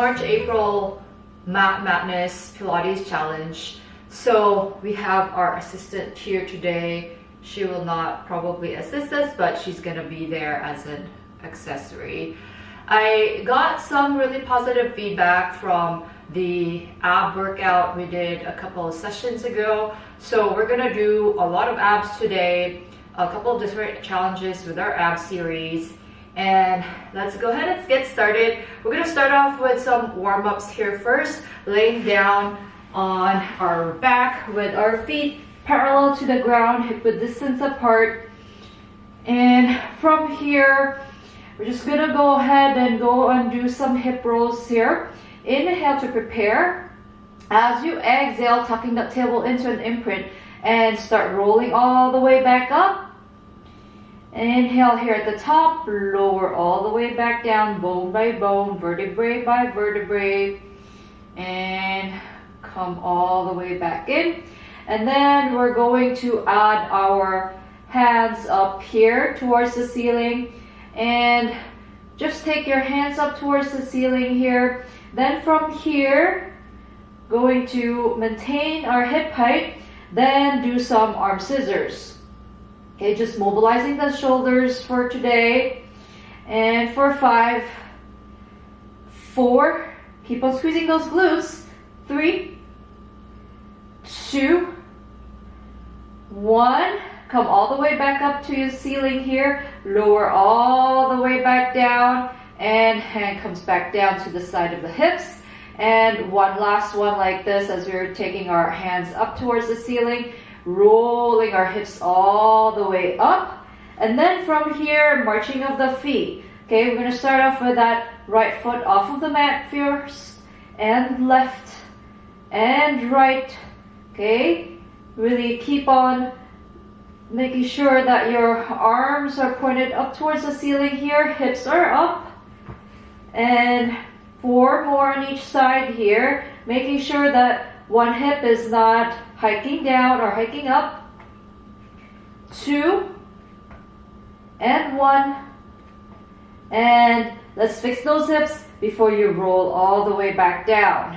March-April Matness Pilates challenge. So we have our assistant here today. She will not probably assist us, but she's gonna be there as an accessory. I got some really positive feedback from the ab workout we did a couple of sessions ago. So we're gonna do a lot of abs today, a couple of different challenges with our ab series. And let's go ahead and get started. We're gonna start off with some warm-ups here first, laying down on our back with our feet parallel to the ground, hip width distance apart. And from here, we're just gonna go ahead and go and do some hip rolls here. Inhale to prepare. As you exhale, tucking that tailbone into an imprint and start rolling all the way back up. Inhale here at the top, lower all the way back down, bone by bone, vertebrae by vertebrae, and come all the way back in. And then we're going to add our hands up here towards the ceiling, and just take your hands up towards the ceiling here. Then from here, going to maintain our hip height, then do some arm scissors. Okay, just mobilizing the shoulders for today. And for 5, 4, keep on squeezing those glutes. 3, 2, 1. Come all the way back up to your ceiling here. Lower all the way back down. And hand comes back down to the side of the hips. And one last one like this as we're taking our hands up towards the ceiling. Rolling our hips all the way up. And then from here, marching of the feet. Okay, we're going to start off with that right foot off of the mat first. And left. And right. Okay, really keep on making sure that your arms are pointed up towards the ceiling here. Hips are up. And 4 more on each side here. Making sure that one hip is not hiking down or hiking up. 2 and 1. And let's fix those hips before you roll all the way back down.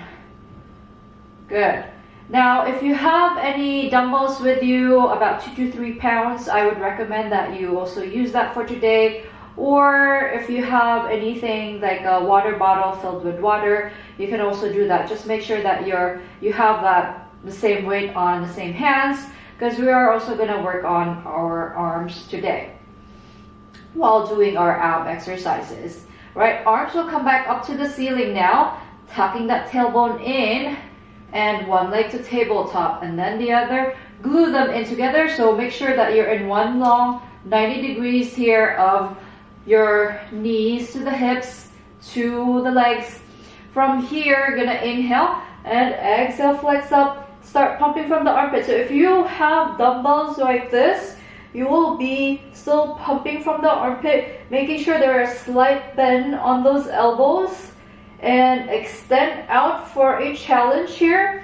Good. Now, if you have any dumbbells with you, about 2 to 3 pounds, I would recommend that you also use that for today. Or if you have anything like a water bottle filled with water, you can also do that. Just make sure that you have the same weight on the same hands, because we are also going to work on our arms today while doing our ab exercises. Right, arms will come back up to the ceiling now, tucking that tailbone in, and one leg to tabletop, and then the other. Glue them in together, so make sure that you're in one long 90 degrees here of your knees to the hips to the legs. From here, gonna inhale and exhale, flex up, start pumping from the armpit. So if you have dumbbells like this, you will be still pumping from the armpit, making sure there is a slight bend on those elbows, and extend out for a challenge here.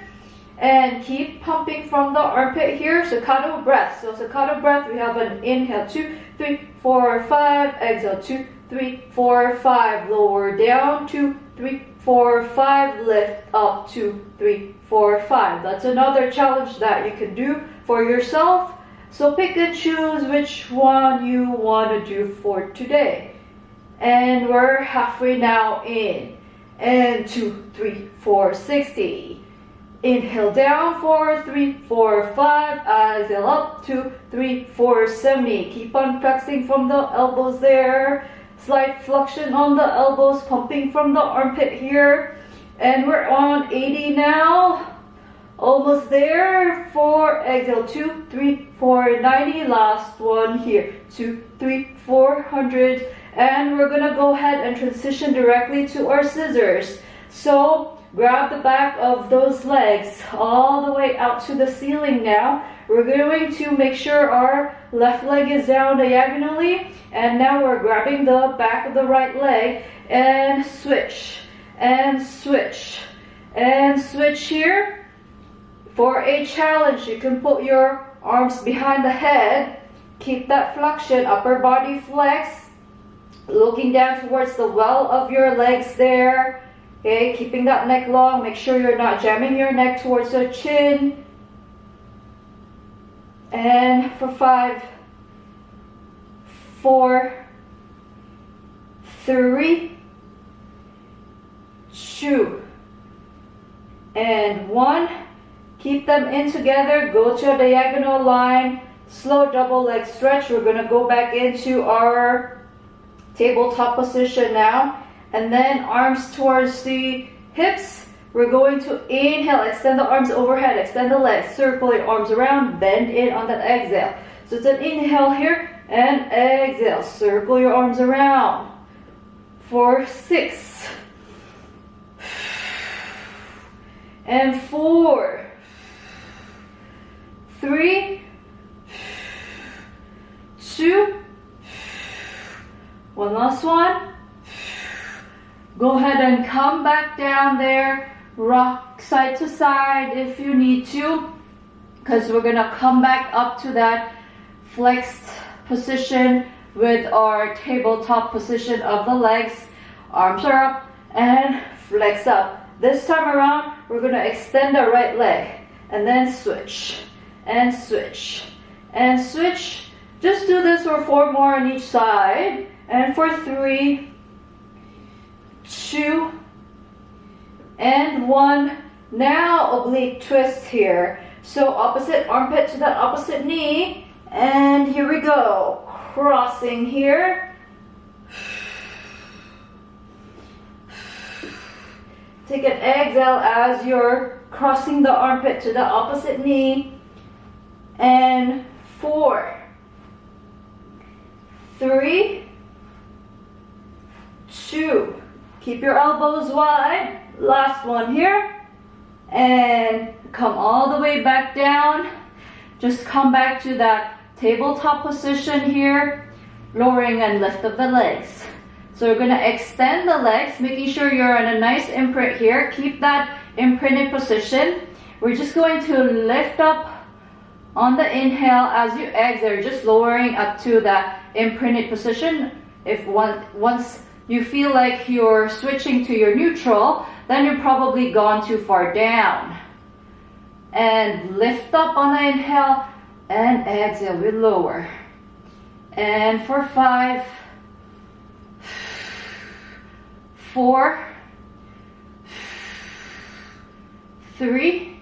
And keep pumping from the armpit here. Staccato breath. So staccato breath, we have an inhale, 2, 3, 4, 5. Exhale, 2, 3, 4, 5. Lower down, 2, 3, 4, 5. Lift up, 2, 3, 4, 5. That's another challenge that you can do for yourself. So pick and choose which one you want to do for today. And we're halfway now in. And 2, 3, 4, 60. Inhale down, 4, 3, 4, 5. Exhale up, 2, 3, 4, 70. Keep on flexing from the elbows there. Slight flexion on the elbows, pumping from the armpit here. And we're on 80 now. Almost there. 4, exhale, 2, 3, 4, 90. Last one here. 2, 3, 400. And we're gonna go ahead and transition directly to our scissors. So grab the back of those legs all the way out to the ceiling now. We're going to make sure our left leg is down diagonally. And now we're grabbing the back of the right leg and switch, and switch, and switch here. For a challenge, you can put your arms behind the head. Keep that flexion, upper body flex. Looking down towards the well of your legs there. Okay, keeping that neck long. Make sure you're not jamming your neck towards your chin. And for 5, 4, 3, 2, and 1. Keep them in together. Go to a diagonal line. Slow double leg stretch. We're going to go back into our tabletop position now. And then arms towards the hips. We're going to inhale, extend the arms overhead, extend the legs, circle your arms around, bend in on that exhale. So it's an inhale here and exhale. Circle your arms around. For 6. And 4. 3. 2. One last one. Go ahead and come back down there. Rock side to side if you need to, because we're gonna come back up to that flexed position with our tabletop position of the legs. Arms are up and flex up. This time around, we're gonna extend the right leg and then switch and switch and switch. Just do this for 4 more on each side. And for 3, 2, and 1. Now oblique twist here. So opposite armpit to that opposite knee. And here we go. Crossing here. Take an exhale as you're crossing the armpit to the opposite knee. And 4, 3, 2. Keep your elbows wide. Last one here. And come all the way back down. Just come back to that tabletop position here. Lowering and lift of the legs. So we're going to extend the legs, making sure you're in a nice imprint here. Keep that imprinted position. We're just going to lift up on the inhale as you exhale, just lowering up to that imprinted position. If once you feel like you're switching to your neutral, then you've probably gone too far down. And lift up on the inhale and exhale, we lower. And for 5, 4, 3,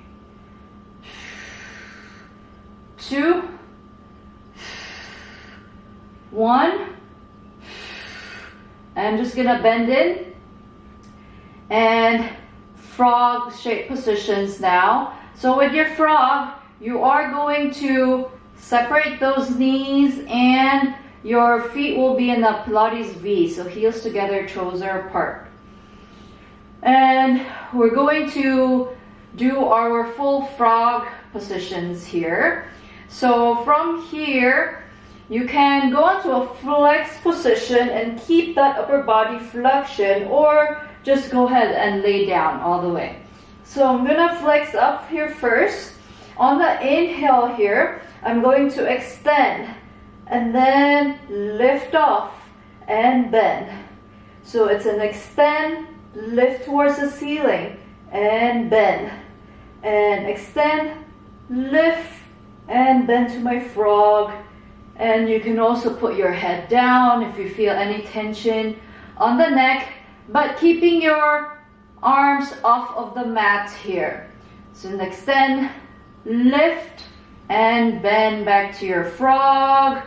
2, 1. I'm just gonna bend in and frog shape positions now. So with your frog, you are going to separate those knees and your feet will be in the Pilates V. So heels together, toes are apart. And we're going to do our full frog positions here. So from here, you can go into a flex position and keep that upper body flexion, or just go ahead and lay down all the way. So I'm gonna flex up here first. On the inhale here, I'm going to extend and then lift off and bend. So it's an extend, lift towards the ceiling and bend. And extend, lift, and bend to my frog. And you can also put your head down if you feel any tension on the neck, but keeping your arms off of the mat here. So extend, lift, and bend back to your frog.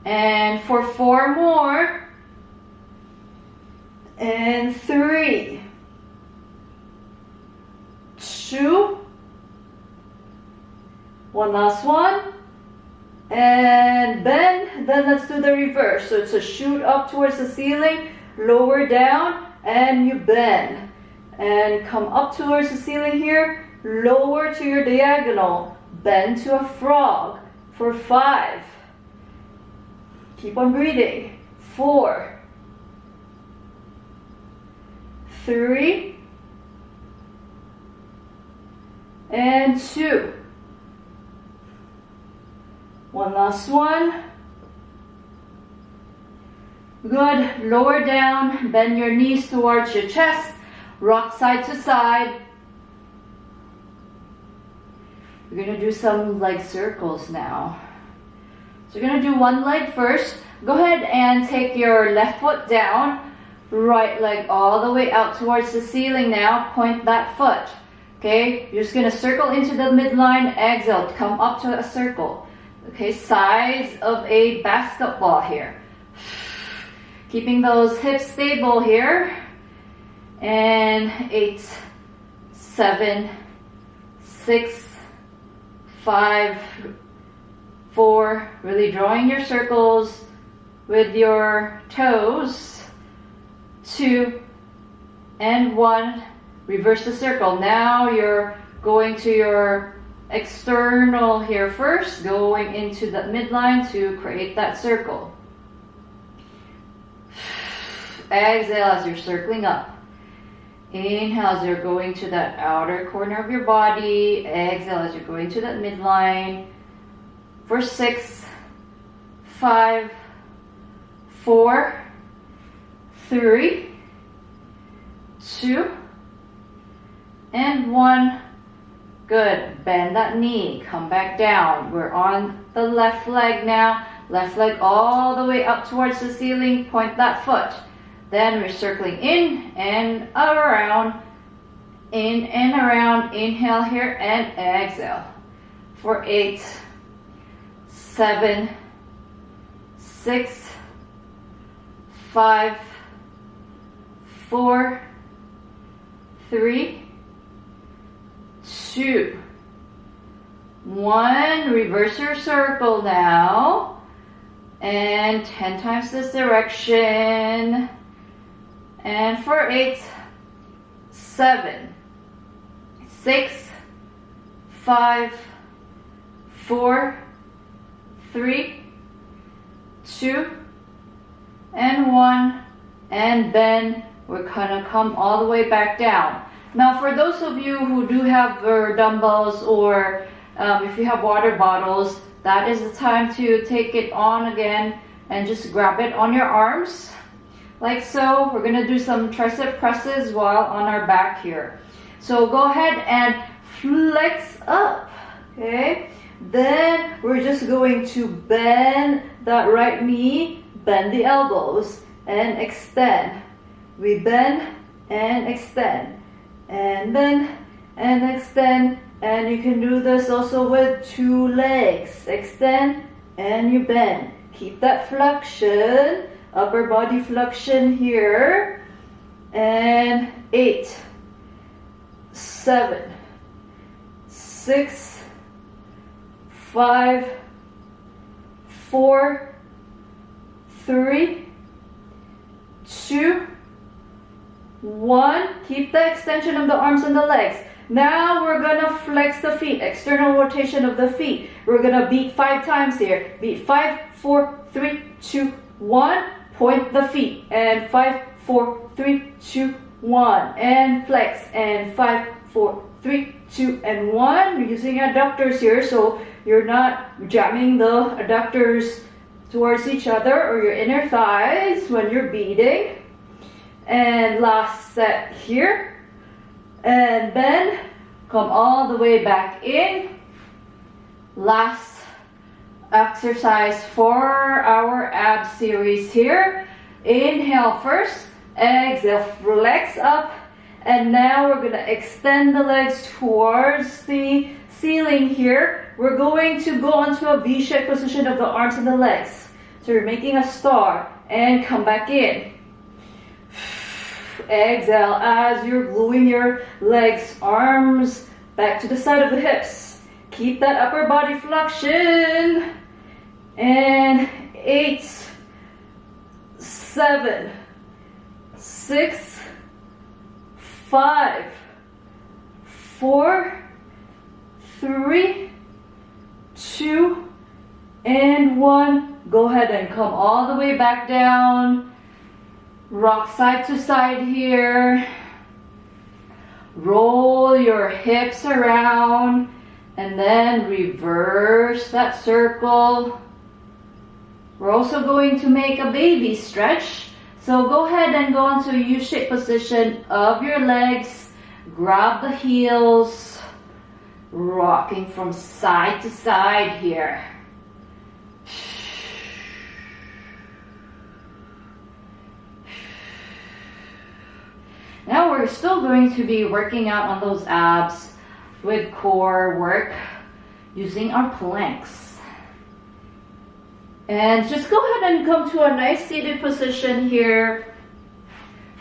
And for 4 more. And 3, 2, one last one, and bend. Then let's do the reverse. So it's a shoot up towards the ceiling, lower down, and you bend. And come up towards the ceiling here, lower to your diagonal, bend to a frog for 5. Keep on breathing. 4, 3, and 2, One last one. Good. Lower down. Bend your knees towards your chest. Rock side to side. We're going to do some leg circles now. So you're going to do one leg first. Go ahead and take your left foot down. Right leg all the way out towards the ceiling now. Point that foot. Okay, you're just going to circle into the midline. Exhale, come up to a circle. Okay, size of a basketball here. Keeping those hips stable here. And 8, 7, 6, 5, 4. Really drawing your circles with your toes. 2 and 1. Reverse the circle. Now you're going to your external here first, going into the midline to create that circle. Exhale as you're circling up. Inhale as you're going to that outer corner of your body. Exhale as you're going to that midline. For 6, 5, 4, 3, 2, and 1. Good. Bend that knee. Come back down. We're on the left leg now. Left leg all the way up towards the ceiling. Point that foot. Then we're circling in and around. In and around. Inhale here and exhale. For 8, 7, 6, 5, 4, 3, 2, 1. Reverse your circle now. And 10 times this direction. And for 8, 7, 6, 5, 4, 3, 2, and 1. And then we're gonna come all the way back down. Now for those of you who do have dumbbells or if you have water bottles, that is the time to take it on again and just grab it on your arms. Like so. We're going to do some tricep presses while on our back here. So go ahead and flex up. Okay. Then we're just going to bend that right knee, bend the elbows, and extend. We bend and extend. And bend and extend. And you can do this also with 2 legs. Extend and you bend. Keep that flexion. Upper body flexion here. And 8, 7, 6, 5, 4, 3, 2, 1. Keep the extension of the arms and the legs. Now we're gonna flex the feet, external rotation of the feet. We're gonna beat 5 times here. Beat 5, 4, 3, 2, 1. Point the feet. And 5, 4, 3, 2, 1. And flex. And 5, 4, 3, 2, and 1. You're using adductors here, so you're not jamming the adductors towards each other or your inner thighs when you're beating. And last set here. And bend. Come all the way back in. Last exercise for our ab series here. Inhale first. Exhale. Flex up. And now we're going to extend the legs towards the ceiling here. We're going to go onto a V-shaped position of the arms and the legs. So you're making a star. And come back in. Exhale as you're gluing your legs, arms back to the side of the hips. Keep that upper body flexion. And 8, 7, 6, 5, 4, 3, 2, and 1. Go ahead and come all the way back down. Rock side to side here. Roll your hips around. And then reverse that circle. We're also going to make a baby stretch. So go ahead and go into a U-shaped position of your legs. Grab the heels. Rocking from side to side here. Now we're still going to be working out on those abs with core work using our planks. And just go ahead and come to a nice seated position here.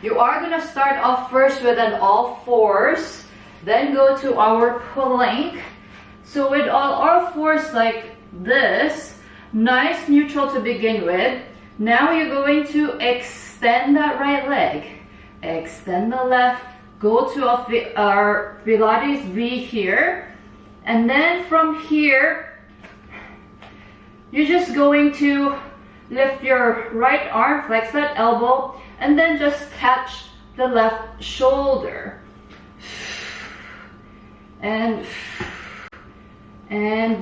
You are going to start off first with an all fours, then go to our plank. So with all fours like this, nice neutral to begin with. Now you're going to extend that right leg. Extend the left, go to our Pilates V here, and then from here, you're just going to lift your right arm, flex that elbow, and then just catch the left shoulder. And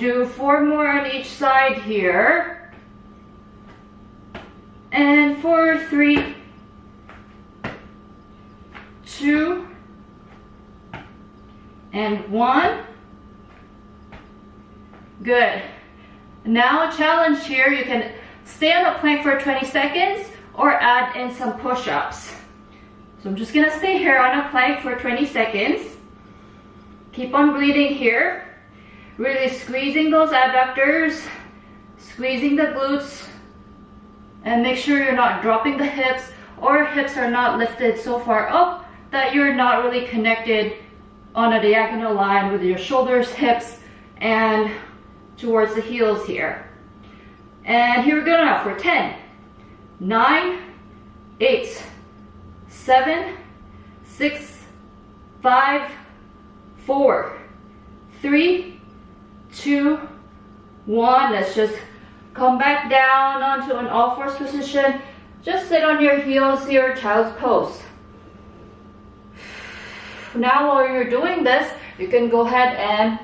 do 4 more on each side here. And for 3, 2, and 1. Good. Now a challenge here, you can stay on a plank for 20 seconds or add in some push-ups. So I'm just gonna stay here on a plank for 20 seconds. Keep on breathing here. Really squeezing those abductors, squeezing the glutes, and make sure you're not dropping the hips or hips are not lifted so far up that you're not really connected on a diagonal line with your shoulders, hips, and towards the heels here. And here we go now for 10, 9, 8, 7, 6, 5, 4, 3, 2, 1. Let's just come back down onto an all fours position. Just sit on your heels here, child's pose. Now while you're doing this, you can go ahead and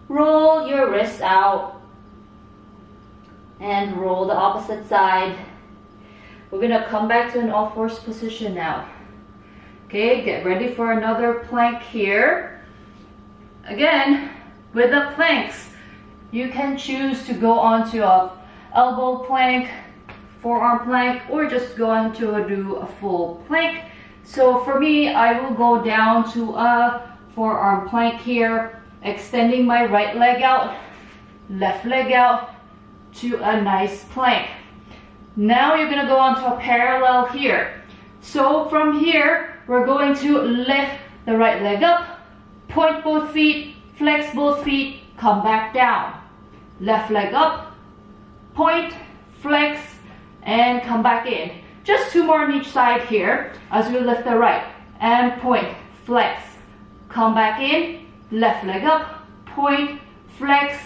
roll your wrists out and roll the opposite side. We're gonna come back to an all fours position now. Okay, get ready for another plank here. Again, with the planks, you can choose to go onto a elbow plank, forearm plank, or just go into do a full plank. So for me, I will go down to a forearm plank here, extending my right leg out, left leg out to a nice plank. Now you're gonna go onto a parallel here. So from here, we're going to lift the right leg up, point both feet, flex both feet, come back down. Left leg up, point, flex, and come back in. Just 2 more on each side here as we lift the right and point, flex, come back in, left leg up, point, flex,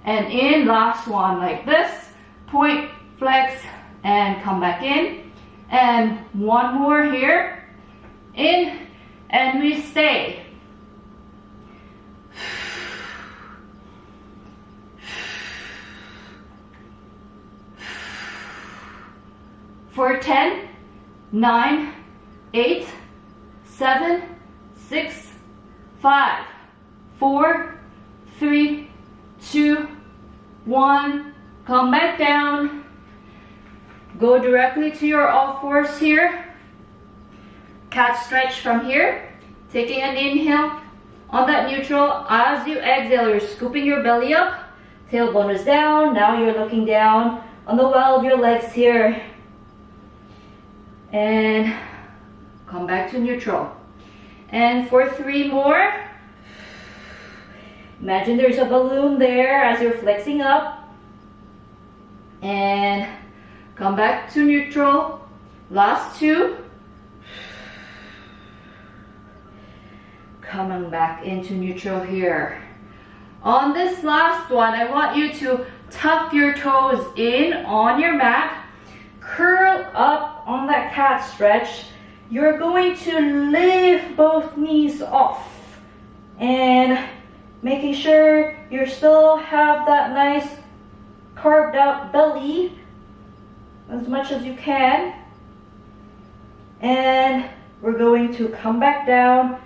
and in. Last one like this, point, flex, and come back in. And 1 more here, in, and we stay. For 10, 9, 8, 7, 6, 5, 4, 3, 2, 1. Come back down. Go directly to your all fours here. Cat stretch from here. Taking an inhale on that neutral. As you exhale, you're scooping your belly up. Tailbone is down. Now you're looking down on the well of your legs here. And come back to neutral. And for 3 more, imagine there's a balloon there as you're flexing up. And come back to neutral. Last 2. Coming back into neutral here. On this last one, I want you to tuck your toes in on your mat. Curl up on that cat stretch. You're going to lift both knees off and Making sure you still have that nice carved out belly as much as you can. And we're going to come back down,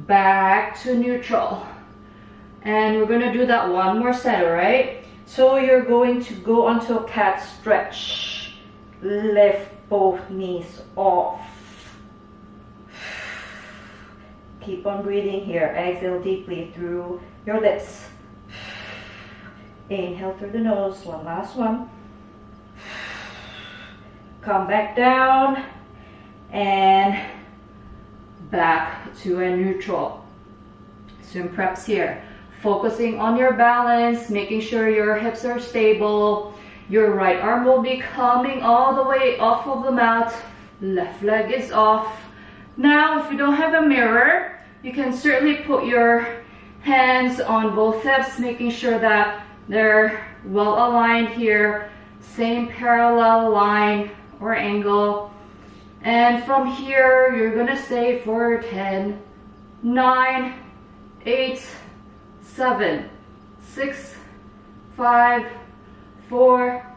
back to neutral. And we're going to do that one more set, alright? So you're going to go onto a cat stretch. Lift both knees off. Keep on breathing here. Exhale deeply through your lips. Inhale through the nose. One last one. Come back down and back to a neutral. Swim preps here. Focusing on your balance, making sure your hips are stable. Your right arm will be coming all the way off of the mat. Left leg is off. Now, if you don't have a mirror, you can certainly put your hands on both hips, making sure that they're well aligned here. Same parallel line or angle. And from here, you're gonna stay for 10, 9, 8, 7, 6, 5, 4,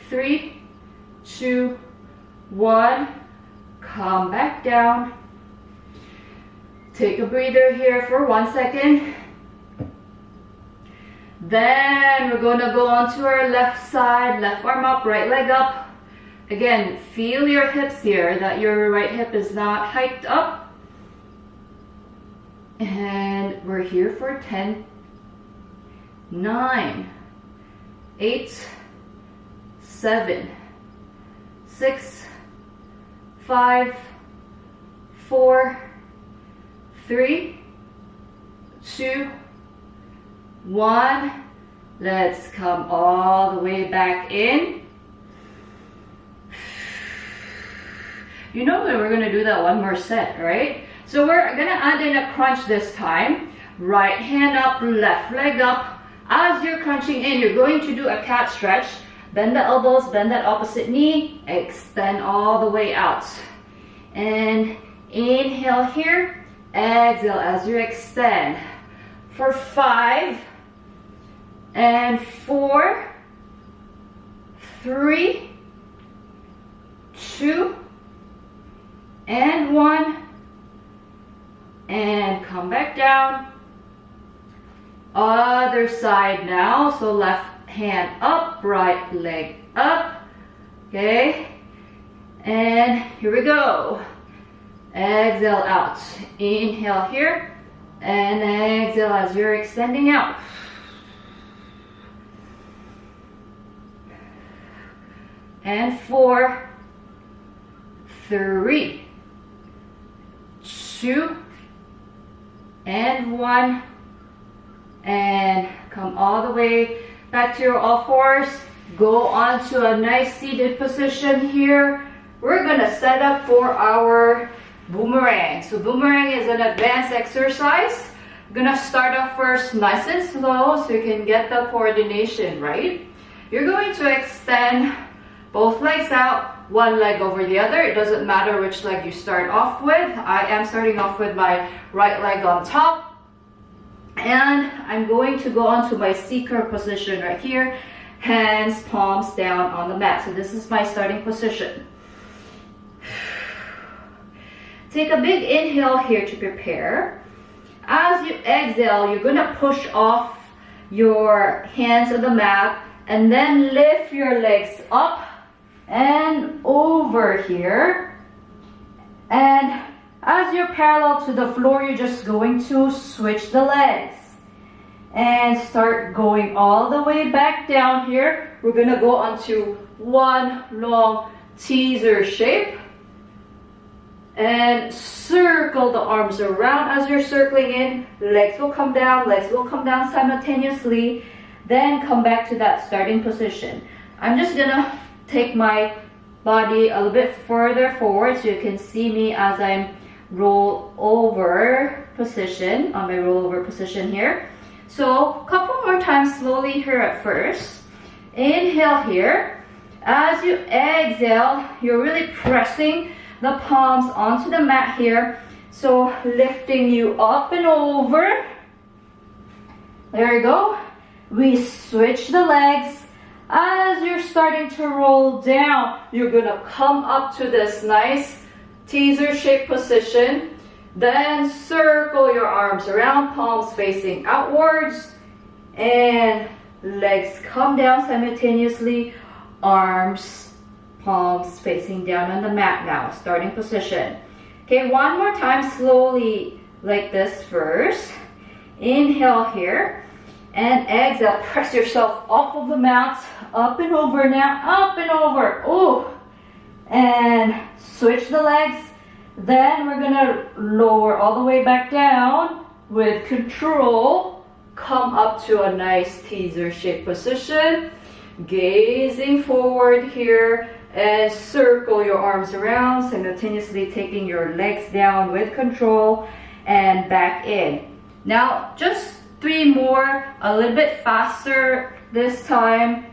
3, 2, 1. Come back down. Take a breather here for 1 second. Then we're going to go onto our left side, left arm up, right leg up. Again, feel your hips here, that your right hip is not hiked up. And we're here for 10, 9, 8, 7, 6, 5, 4, 3, 2, 1. Let's come all the way back in. You know that we're going to do that one more set, right? So we're going to add in a crunch this time. Right hand up, left leg up. As you're crunching in, you're going to do a cat stretch. Bend the elbows, bend that opposite knee, extend all the way out. And inhale here, exhale as you extend. For 5, and 4, 3, 2, and 1. And come back down. Other side now. So left hand up, right leg up. Okay. And here we go. Exhale out. Inhale here. And exhale as you're extending out. And 4, 3, 2, and 1. And come all the way back to your all fours. Go onto a nice seated position here. We're gonna set up for our boomerang. So boomerang is an advanced exercise. We're gonna start off first nice and slow so you can get the coordination right. You're going to extend both legs out, one leg over the other. It doesn't matter which leg you start off with. I am starting off with my right leg on top. And I'm going to go onto my seeker position right here. Hands, palms down on the mat. So this is my starting position. Take a big inhale here to prepare. As you exhale, you're going to push off your hands on the mat and then lift your legs up and over here. And as you're parallel to the floor, you're just going to switch the legs and start going all the way back down here. We're going to go onto one long teaser shape and circle the arms around. As you're circling in, legs will come down simultaneously. Then come back to that starting position. I'm just going to take my body a little bit further forward so you can see me as I'm roll over position, on my rollover position here. So a couple more times slowly here at first. Inhale here. As you exhale, you're really pressing the palms onto the mat here. So lifting you up and over. There you go. We switch the legs. As you're starting to roll down, you're gonna come up to this nice teaser shape position. Then circle your arms around, palms facing outwards, and legs come down simultaneously, arms, palms facing down on the mat now, starting position. Okay, one more time, slowly like this first. Inhale here, and exhale, press yourself off of the mat, up and over now, up and over, ooh, and switch the legs. Then we're gonna lower all the way back down with control. Come up to a nice teaser shape position. Gazing forward here and circle your arms around, simultaneously taking your legs down with control and back in. Now, just 3 more, a little bit faster this time.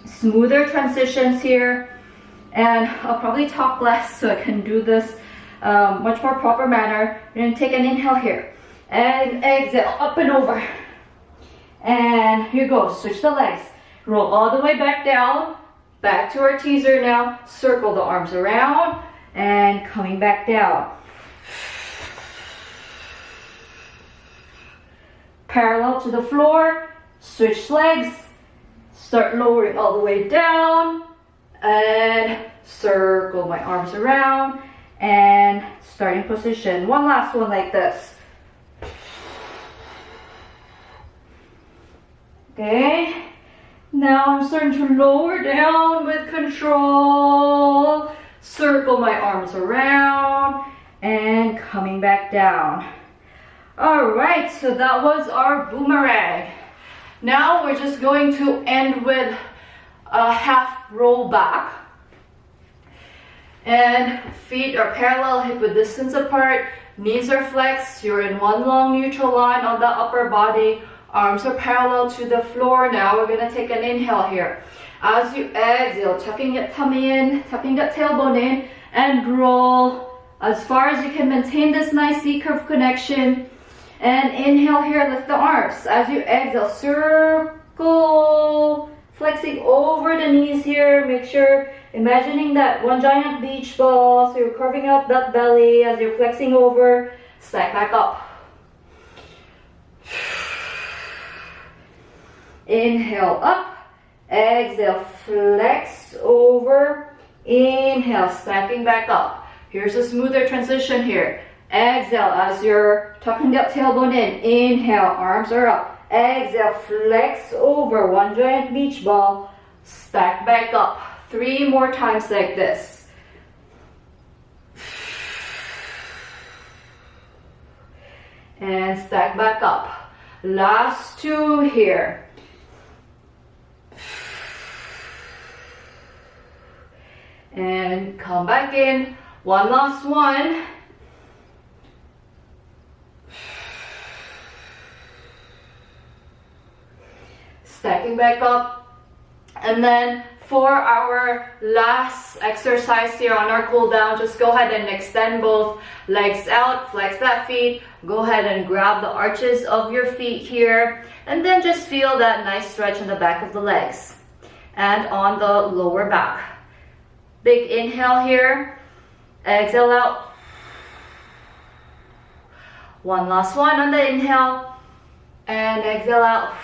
Smoother transitions here. And I'll probably talk less so I can do this much more proper manner. We're gonna take an inhale here and exhale, up and over. And here goes, switch the legs. Roll all the way back down, back to our teaser now. Circle the arms around and coming back down. Parallel to the floor, switch legs, start lowering all the way down, and circle my arms around and starting position. One last one like this. Okay, now I'm starting to lower down with control, circle my arms around and coming back down. All right, so that was our boomerang. Now we're just going to end with a half roll back, and feet are parallel, hip width distance apart, knees are flexed, you're in one long neutral line on the upper body, arms are parallel to the floor. Now we're gonna take an inhale here. As you exhale, tucking that tummy in, tucking that tailbone in, and roll as far as you can. Maintain this nice C-curve connection. And inhale here, lift the arms. As you exhale, circle, flexing over the knees here. Make sure, imagining that one giant beach ball. So you're curving out that belly as you're flexing over. Stack back up. Inhale up. Exhale, flex over. Inhale, stacking back up. Here's a smoother transition here. Exhale as you're tucking that tailbone in. Inhale, arms are up. Exhale, flex over, one giant beach ball. Stack back up. 3 more times like this. And stack back up. Last 2 here. And come back in. One last one. Stacking back up. And then for our last exercise here on our cool down, just go ahead and extend both legs out, flex that feet, go ahead and grab the arches of your feet here, and then just feel that nice stretch in the back of the legs and on the lower back. Big inhale here, exhale out. One last one on the inhale, and exhale out.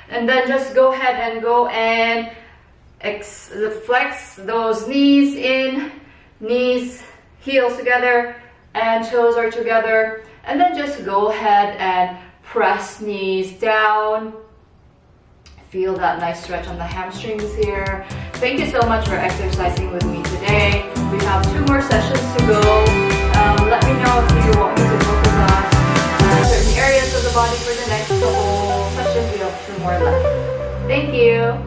And then just go ahead and go and flex those knees in, knees, heels together, and toes are together. And then just go ahead and press knees down. Feel that nice stretch on the hamstrings here. Thank you so much for exercising with me today. We have 2 more sessions to go. Let me know if you want me to focus on certain areas of the body for the next couple sessions. We have 2 more left. Thank you.